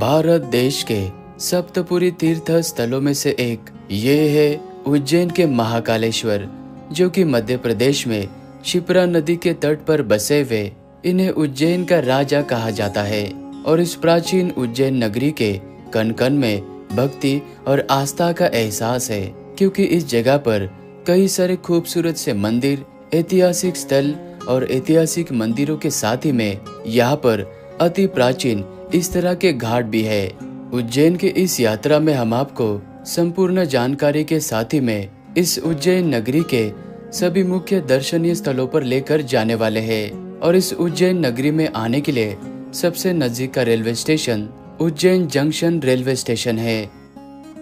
भारत देश के सप्तपुरी तीर्थ स्थलों में से एक ये है उज्जैन के महाकालेश्वर, जो कि मध्य प्रदेश में शिप्रा नदी के तट पर बसे हुए इन्हें उज्जैन का राजा कहा जाता है। और इस प्राचीन उज्जैन नगरी के कण कण में भक्ति और आस्था का एहसास है, क्योंकि इस जगह पर कई सारे खूबसूरत से मंदिर, ऐतिहासिक स्थल और ऐतिहासिक मंदिरों के साथ ही में यहाँ पर अति प्राचीन इस तरह के घाट भी है। उज्जैन के इस यात्रा में हम आपको संपूर्ण जानकारी के साथ ही में इस उज्जैन नगरी के सभी मुख्य दर्शनीय स्थलों पर लेकर जाने वाले हैं। और इस उज्जैन नगरी में आने के लिए सबसे नजदीक का railway station Ujjain junction railway station है।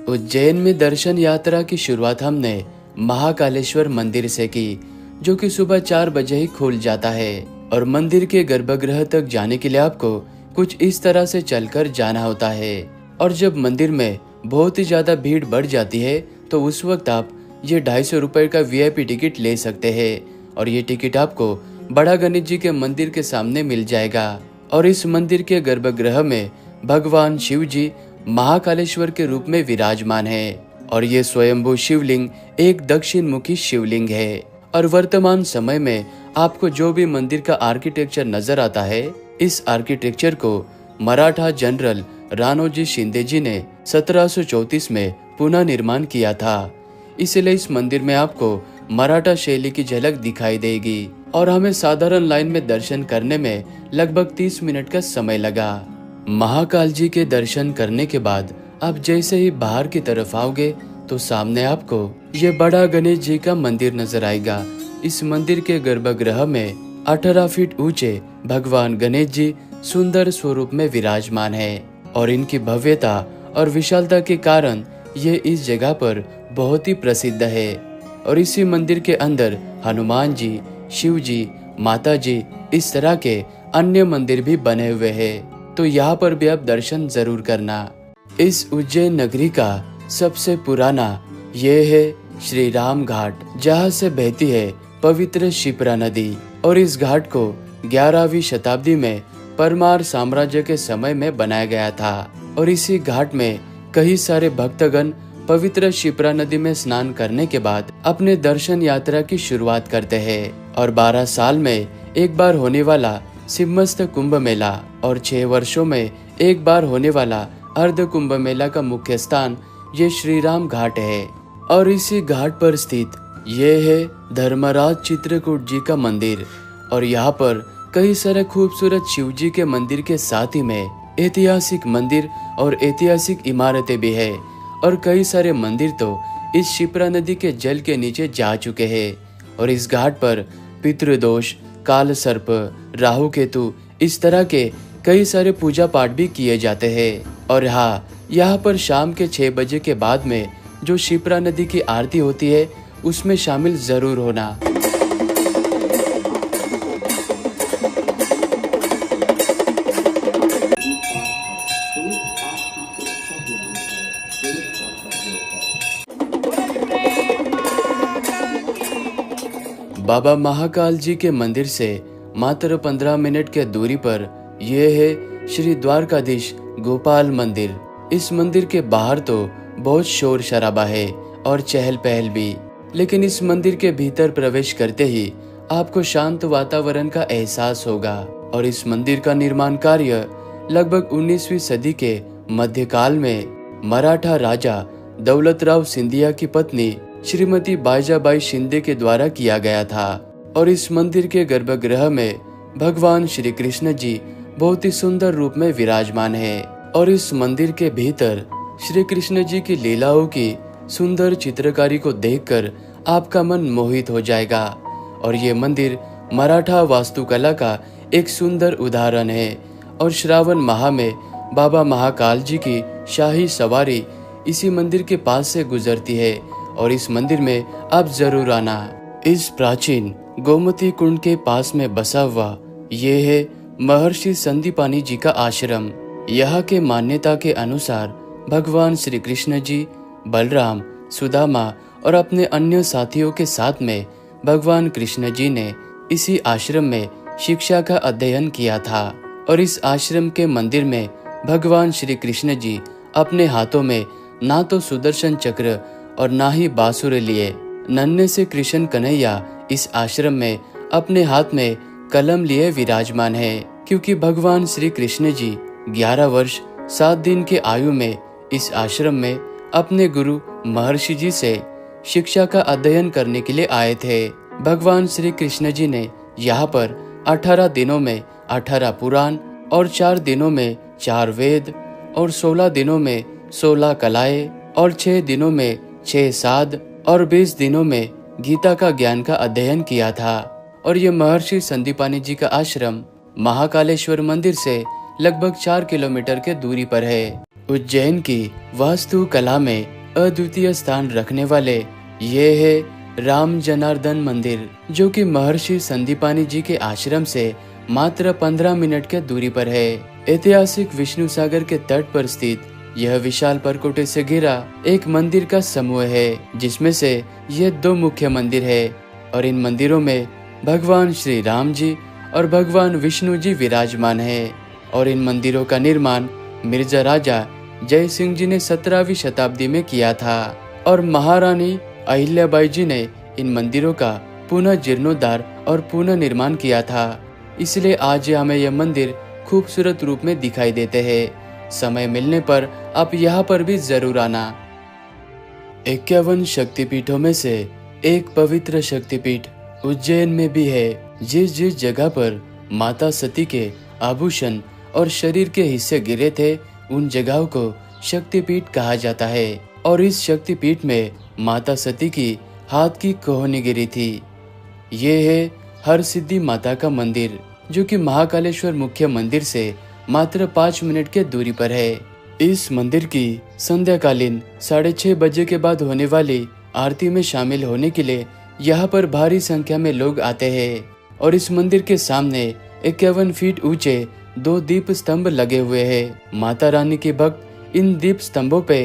उज्जैन में दर्शन यात्रा की शुरुआत हमने महाकालेश्वर मंदिर से की, जो कि सुबह 4 बजे ही खुल जाता है। और मंदिर के गर्भगृह तक जाने के लिए आपको कुछ इस तरह से चलकर जाना होता है। और जब मंदिर में बहुत ही ज्यादा भीड़ बढ़ जाती है तो उस वक्त आप ये 250 रुपए का VIP टिकट ले सकते हैं। और ये टिकट आपको बड़ा गणेश जी के मंदिर के सामने मिल जाएगा। और इस मंदिर के गर्भगृह में भगवान शिव जी महाकालेश्वर के रूप में विराजमान है। और ये स्वयंभू शिवलिंग एक दक्षिण मुखी शिवलिंग है। और वर्तमान समय में आपको जो भी मंदिर का आर्किटेक्चर नजर आता है, इस आर्किटेक्चर को मराठा जनरल राणोजी शिंदे जी ने 1734 में पुनः निर्माण किया था। इसलिए इस मंदिर में आपको मराठा शैली की झलक दिखाई देगी। और हमें साधारण लाइन में दर्शन करने में लगभग 30 मिनट का समय लगा। महाकाल जी के दर्शन करने के बाद आप जैसे ही बाहर की तरफ आओगे तो सामने आपको ये बड़ा गणेश जी का मंदिर नजर आएगा। इस मंदिर के गर्भगृह में 18 फीट ऊंचे भगवान गणेश जी सुंदर स्वरूप में विराजमान है। और इनकी भव्यता और विशालता के कारण ये इस जगह पर बहुत ही प्रसिद्ध है। और इसी मंदिर के अंदर हनुमान जी, शिव जी, माता जी, इस तरह के अन्य मंदिर भी बने हुए हैं। तो यहाँ पर भी आप दर्शन जरूर करना। इस उज्जैन नगरी का सबसे पुराना ये है श्री राम घाट, जहाँ से बहती है पवित्र शिप्रा नदी। और इस घाट को 11वीं शताब्दी में परमार साम्राज्य के समय में बनाया गया था। और इसी घाट में कई सारे भक्तगण पवित्र शिप्रा नदी में स्नान करने के बाद अपने दर्शन यात्रा की शुरुआत करते हैं। और 12 साल में एक बार होने वाला सिम्मस्त कुंभ मेला और 6 वर्षों में एक बार होने वाला अर्ध कुंभ मेला का मुख्य स्थान ये श्री राम घाट है। और इसी घाट पर स्थित ये है धर्मराज चित्रकूट जी का मंदिर। और यहाँ पर कई सारे खूबसूरत शिव जी के मंदिर के साथ ही में ऐतिहासिक मंदिर और ऐतिहासिक इमारतें भी है। और कई सारे मंदिर तो इस शिप्रा नदी के जल के नीचे जा चुके हैं। और इस घाट पर पितृदोष, काल सर्प, राहु केतु, इस तरह के कई सारे पूजा पाठ भी किए जाते हैं। और हाँ, यहाँ पर शाम के 6 बजे के बाद में जो शिप्रा नदी की आरती होती है उसमें शामिल जरूर होना। बाबा महाकाल जी के मंदिर से मात्र 15 मिनट के दूरी पर यह है श्री द्वारकाधीश गोपाल मंदिर। इस मंदिर के बाहर तो बहुत शोर शराबा है और चहल पहल भी, लेकिन इस मंदिर के भीतर प्रवेश करते ही आपको शांत वातावरण का एहसास होगा। और इस मंदिर का निर्माण कार्य लगभग 19वीं सदी के मध्यकाल में मराठा राजा दौलतराव सिंधिया की पत्नी श्रीमती बाईजाबाई शिंदे के द्वारा किया गया था। और इस मंदिर के गर्भगृह में भगवान श्री कृष्ण जी बहुत ही सुंदर रूप में विराजमान है। और इस मंदिर के भीतर श्री कृष्ण जी की लीलाओं की सुंदर चित्रकारी को देखकर आपका मन मोहित हो जाएगा। और ये मंदिर मराठा वास्तुकला का एक सुंदर उदाहरण है। और श्रावण माह में बाबा महाकाल जी की शाही सवारी इसी मंदिर के पास से गुजरती है। और इस मंदिर में आप जरूर आना। इस प्राचीन गोमती कुंड के पास में बसा हुआ ये है महर्षि संदीपानी जी का आश्रम। यहाँ के मान्यता के अनुसार भगवान श्री कृष्ण जी, बलराम, सुदामा और अपने अन्य साथियों के साथ में भगवान कृष्ण जी ने इसी आश्रम में शिक्षा का अध्ययन किया था। और इस आश्रम के मंदिर में भगवान श्री कृष्ण जी अपने हाथों में ना तो सुदर्शन चक्र और ना ही बांसुरी लिए। नन्हे से कृष्ण कन्हैया इस आश्रम में अपने हाथ में कलम लिए विराजमान है, क्योंकि भगवान श्री कृष्ण जी 11 वर्ष 7 दिन के आयु में इस आश्रम में अपने गुरु महर्षि जी से शिक्षा का अध्ययन करने के लिए आए थे। भगवान श्री कृष्ण जी ने यहाँ पर 18 दिनों में 18 पुराण और 4 दिनों में 4 वेद और 16 दिनों में 16 कलाएं और 6 दिनों में 6 साध और 20 दिनों में गीता का ज्ञान का अध्ययन किया था। और ये महर्षि संदीपानी जी का आश्रम महाकालेश्वर मंदिर से लगभग 4 किलोमीटर के दूरी पर है। उज्जैन की वास्तु कला में अद्वितीय स्थान रखने वाले ये है राम जनार्दन मंदिर, जो कि महर्षि संदीपानी जी के आश्रम से मात्र 15 मिनट के दूरी पर है। ऐतिहासिक विष्णु सागर के तट पर स्थित यह विशाल परकोटे से घिरा एक मंदिर का समूह है, जिसमें से ये 2 मुख्य मंदिर है और इन मंदिरों में भगवान श्री राम जी और भगवान विष्णु जी विराजमान है। और इन मंदिरों का निर्माण मिर्जा राजा जय सिंह जी ने 17वीं शताब्दी में किया था और महारानी अहिल्याबाई जी ने इन मंदिरों का पुनः जीर्णोद्धार और पुनः निर्माण किया था। इसलिए आज हमें यह मंदिर खूबसूरत रूप में दिखाई देते हैं। समय मिलने पर आप यहाँ पर भी जरूर आना। 51 शक्तिपीठों में से एक पवित्र शक्तिपीठ उज्जैन में भी है। जिस जिस जगह पर माता सती के आभूषण और शरीर के हिस्से गिरे थे, उन जगहों को शक्तिपीठ कहा जाता है। और इस शक्तिपीठ में माता सती की हाथ की कोहनी गिरी थी। ये है हर सिद्धि माता का मंदिर, जो कि महाकालेश्वर मुख्य मंदिर से मात्र 5 मिनट के दूरी पर है। इस मंदिर की संध्याकालीन 6:30 बजे के बाद होने वाली आरती में शामिल होने के लिए यहाँ पर भारी संख्या में लोग आते हैं। और इस मंदिर के सामने 51 फीट ऊंचे 2 दीप स्तंभ लगे हुए हैं। माता रानी के भक्त इन दीप स्तंभों पे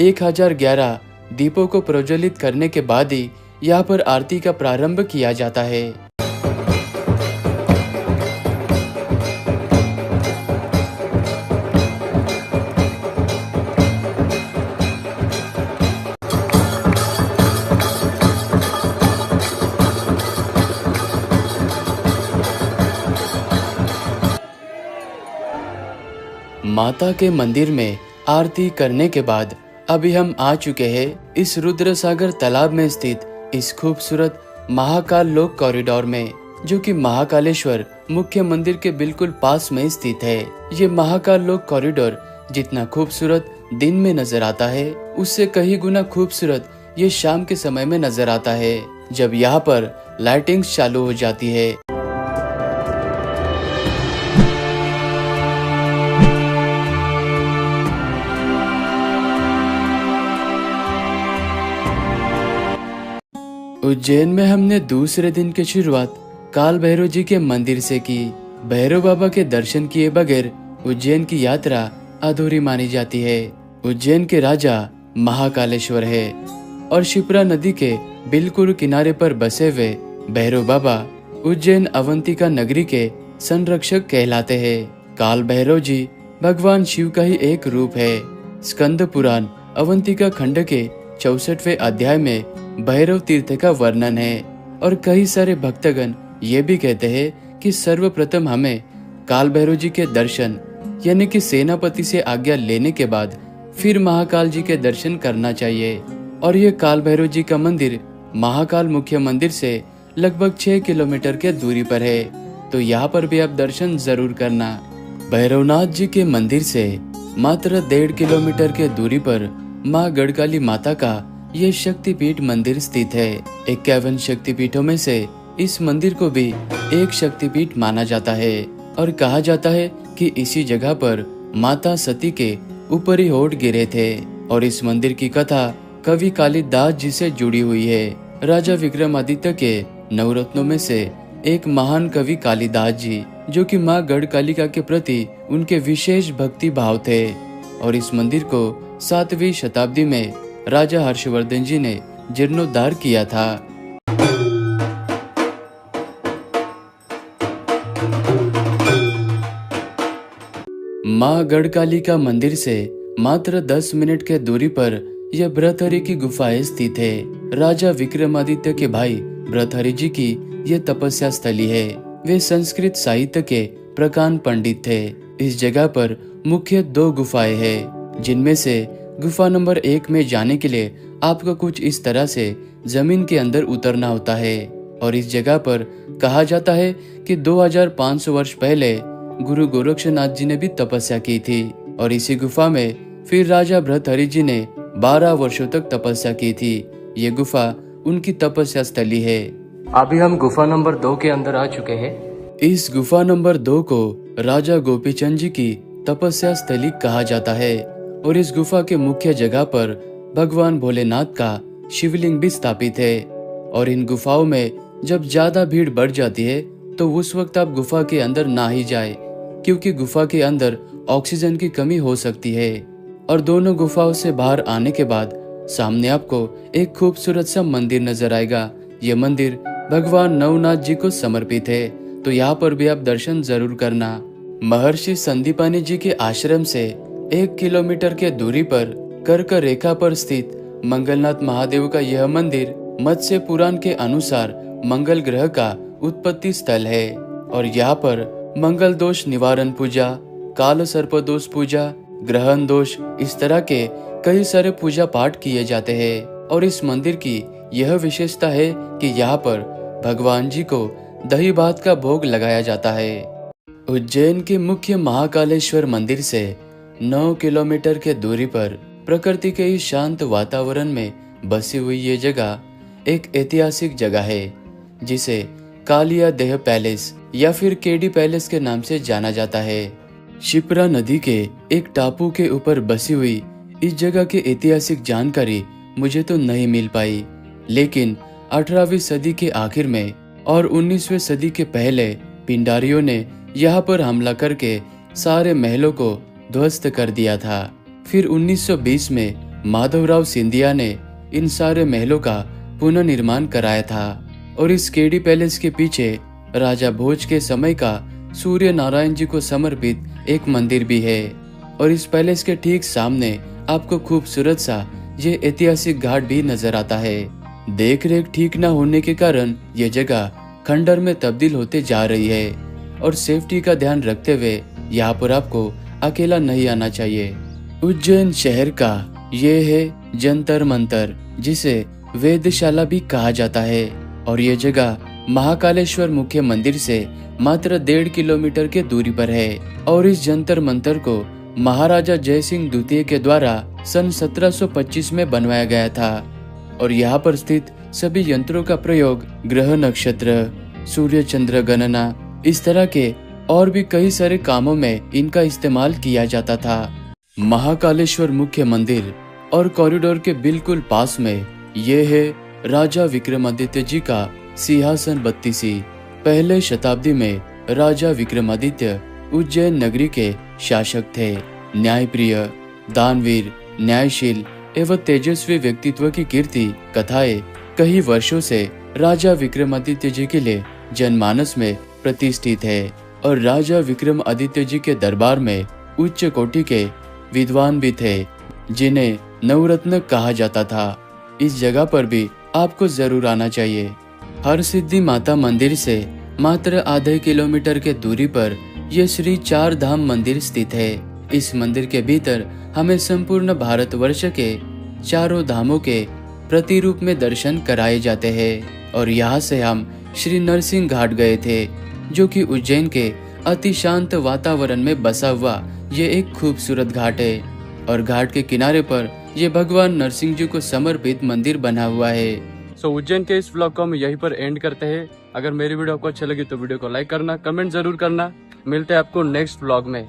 1011 दीपों को प्रज्वलित करने के बाद ही यहाँ पर आरती का प्रारंभ किया जाता है। माता के मंदिर में आरती करने के बाद अभी हम आ चुके हैं इस रुद्र सागर तालाब में स्थित इस खूबसूरत महाकाल लोक कॉरिडोर में, जो कि महाकालेश्वर मुख्य मंदिर के बिल्कुल पास में स्थित है। ये महाकाल लोक कॉरिडोर जितना खूबसूरत दिन में नजर आता है, उससे कहीं गुना खूबसूरत ये शाम के समय में नजर आता है, जब यहाँ पर लाइटिंग्स चालू हो जाती है। उज्जैन में हमने दूसरे दिन की शुरुआत काल भैरव जी के मंदिर से की। भैरव बाबा के दर्शन किए बगैर उज्जैन की यात्रा अधूरी मानी जाती है। उज्जैन के राजा महाकालेश्वर है और शिप्रा नदी के बिल्कुल किनारे पर बसे हुए भैरव बाबा उज्जैन अवंतिका नगरी के संरक्षक कहलाते हैं। काल भैरव जी भगवान शिव का ही एक रूप है। स्कंद पुराण अवंतिका खंड के 64वें अध्याय में भैरव तीर्थ का वर्णन है और कई सारे भक्तगण ये भी कहते हैं कि सर्वप्रथम हमें काल भैरव जी के दर्शन यानी कि सेनापति से आज्ञा लेने के बाद फिर महाकाल जी के दर्शन करना चाहिए। और ये काल भैरव जी का मंदिर महाकाल मुख्य मंदिर से लगभग 6 किलोमीटर के दूरी पर है, तो यहाँ पर भी आप दर्शन जरूर करना। भैरवनाथ जी के मंदिर से मात्र 1.5 किलोमीटर के दूरी पर माँ गढ़काली माता का ये शक्तिपीठ मंदिर स्थित है। 51 शक्तिपीठों में से इस मंदिर को भी एक शक्तिपीठ माना जाता है और कहा जाता है कि इसी जगह पर माता सती के ऊपरी होठ गिरे थे। और इस मंदिर की कथा कवि कालिदास जी से जुड़ी हुई है। राजा विक्रमादित्य के नवरत्नों में से एक महान कवि कालिदास जी, जो कि माँ गढ़कालिका के प्रति उनके विशेष भक्ति भाव थे। और इस मंदिर को 7वीं शताब्दी में राजा हर्षवर्धन जी ने जीर्णोद्धार किया था। माँ गढ़कालिका मंदिर से मात्र 10 मिनट के दूरी पर यह भर्तहरि की गुफाएं स्थित है। राजा विक्रमादित्य के भाई भर्तहरि जी की यह तपस्या स्थली है। वे संस्कृत साहित्य के प्रकांड पंडित थे। इस जगह पर मुख्य 2 गुफाएं हैं, जिनमें से गुफा नंबर 1 में जाने के लिए आपको कुछ इस तरह से जमीन के अंदर उतरना होता है। और इस जगह पर कहा जाता है कि 2500 वर्ष पहले गुरु गोरक्षनाथ जी ने भी तपस्या की थी। और इसी गुफा में फिर राजा भर्तहरि जी ने 12 वर्षों तक तपस्या की थी। ये गुफा उनकी तपस्या स्थली है। अभी हम गुफा नंबर 2 के अंदर आ चुके हैं। इस गुफा नंबर 2 को राजा गोपीचंद जी की तपस्या स्थली कहा जाता है। और इस गुफा के मुख्य जगह पर भगवान भोलेनाथ का शिवलिंग भी स्थापित है। और इन गुफाओं में जब ज्यादा भीड़ बढ़ जाती है तो उस वक्त आप गुफा के अंदर ना ही जाए, क्योंकि गुफा के अंदर ऑक्सीजन की कमी हो सकती है। और दोनों गुफाओं से बाहर आने के बाद सामने आपको एक खूबसूरत सा मंदिर नजर आएगा। ये मंदिर भगवान नवनाथ जी को समर्पित है, तो यहाँ पर भी आप दर्शन जरूर करना। महर्षि संदीपानी जी के आश्रम से 1 किलोमीटर के दूरी पर कर्क रेखा पर स्थित मंगलनाथ महादेव का यह मंदिर मत्स्य पुराण के अनुसार मंगल ग्रह का उत्पत्ति स्थल है। और यहाँ पर मंगल दोष निवारण पूजा, काल सर्प दोष पूजा, ग्रहण दोष, इस तरह के कई सारे पूजा पाठ किए जाते हैं। और इस मंदिर की यह विशेषता है कि यहाँ पर भगवान जी को दही भात का भोग लगाया जाता है। उज्जैन के मुख्य महाकालेश्वर मंदिर से 9 किलोमीटर के दूरी पर प्रकृति के इस शांत वातावरण में बसी हुई ये जगह एक ऐतिहासिक जगह है, जिसे कालिया देह पैलेस या फिर केडी पैलेस के नाम से जाना जाता है। शिप्रा नदी के एक टापू के ऊपर बसी हुई इस जगह की ऐतिहासिक जानकारी मुझे तो नहीं मिल पाई, लेकिन 18वीं सदी के आखिर में और 19वीं सदी के पहले पिंडारियों ने यहाँ पर हमला करके सारे महलों को ध्वस्त कर दिया था। फिर 1920 में माधवराव सिंधिया ने इन सारे महलों का पुनर्निर्माण कराया था। और इस केडी पैलेस के पीछे राजा भोज के समय का सूर्य नारायण जी को समर्पित एक मंदिर भी है। और इस पैलेस के ठीक सामने आपको खूबसूरत सा ये ऐतिहासिक घाट भी नजर आता है। देख रेख ठीक न होने के कारण ये जगह खंडर में तब्दील होते जा रही है। और सेफ्टी का ध्यान रखते हुए यहाँ पर आपको अकेला नहीं आना चाहिए। उज्जैन शहर का ये है जंतर मंतर, जिसे वेदशाला भी कहा जाता है। और ये जगह महाकालेश्वर मुख्य मंदिर से मात्र 1.5 किलोमीटर के दूरी पर है। और इस जंतर मंतर को महाराजा जयसिंह द्वितीय के द्वारा सन 1725 में बनवाया गया था। और यहाँ पर स्थित सभी यंत्रों का प्रयोग ग्रह नक्षत्र, सूर्य चंद्र गणना, इस तरह के और भी कई सारे कामों में इनका इस्तेमाल किया जाता था। महाकालेश्वर मुख्य मंदिर और कॉरिडोर के बिल्कुल पास में ये है राजा विक्रमादित्य जी का सिंहासन बत्तीसी। पहले शताब्दी में राजा विक्रमादित्य उज्जैन नगरी के शासक थे। न्यायप्रिय, दानवीर, न्यायशील एवं तेजस्वी व्यक्तित्व की कीर्ति कथाएं कई वर्षों से राजा विक्रमादित्य जी के लिए जनमानस में प्रतिष्ठित है। और राजा विक्रमादित्य जी के दरबार में उच्च कोटि के विद्वान भी थे, जिन्हें नवरत्न कहा जाता था। इस जगह पर भी आपको जरूर आना चाहिए। हर सिद्धि माता मंदिर से मात्र आधे किलोमीटर के दूरी पर यह श्री 4 धाम मंदिर स्थित है। इस मंदिर के भीतर हमें संपूर्ण भारतवर्ष के 4 धामों के प्रतिरूप में दर्शन कराए जाते हैं। और यहाँ से हम श्री नरसिंह घाट गए थे, जो कि उज्जैन के अति शांत वातावरण में बसा हुआ ये एक खूबसूरत घाट है। और घाट के किनारे पर ये भगवान नरसिंह जी को समर्पित मंदिर बना हुआ है। उज्जैन के इस व्लॉग को हम यहीं पर एंड करते हैं। अगर मेरी वीडियो आपको अच्छी लगी तो वीडियो को लाइक करना, कमेंट जरूर करना। मिलते हैं आपको नेक्स्ट व्लॉग में।